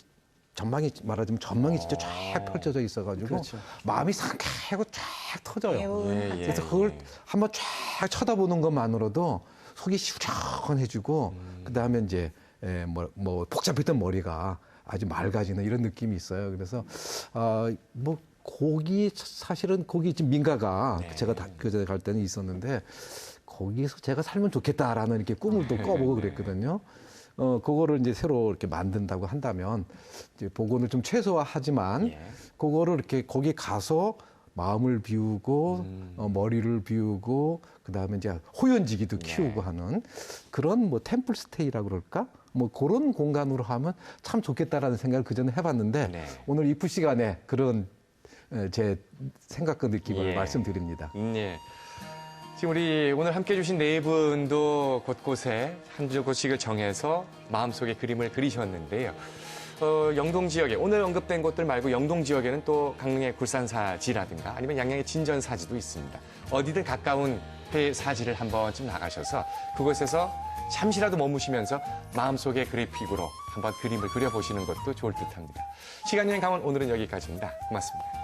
전망이 말하자면 전망이 진짜 쫙 펼쳐져 있어가지고 마음이 상쾌하고 쫙 터져요. 그래서 그걸 한번 쫙 쳐다보는 것만으로도 속이 시원해지고 그다음에 이제 뭐 복잡했던 머리가 아주 맑아지는 이런 느낌이 있어요. 그래서 뭐 거기 사실은 거기 지금 민가가 제가 그전에 갈 때는 있었는데 거기서 제가 살면 좋겠다라는 이렇게 꿈을 또 꿔보고 그랬거든요. 그거를 이제 새로 이렇게 만든다고 한다면 이제 복원을 좀 최소화하지만 그거를 이렇게 거기 가서 마음을 비우고 머리를 비우고 그다음에 이제 호연지기도 키우고 하는 그런 뭐 템플 스테이라고 그럴까? 뭐 그런 공간으로 하면 참 좋겠다라는 생각을 그전에 해봤는데 오늘 이프 시간에 그런 제 생각과 느낌을 말씀드립니다. 지금 우리 오늘 함께 해주신 4분도 곳곳에 한 곳씩을 정해서 마음속에 그림을 그리셨는데요. 영동 지역에 오늘 언급된 곳들 말고 영동 지역에는 또 강릉의 굴산사지라든가 아니면 양양의 진전사지도 있습니다. 어디든 가까운 폐사지를 한 번쯤 나가셔서 그곳에서 잠시라도 머무시면서 마음속의 그래픽으로 한번 그림을 그려보시는 것도 좋을 듯합니다. 시간 여행 강원 오늘은 여기까지입니다. 고맙습니다.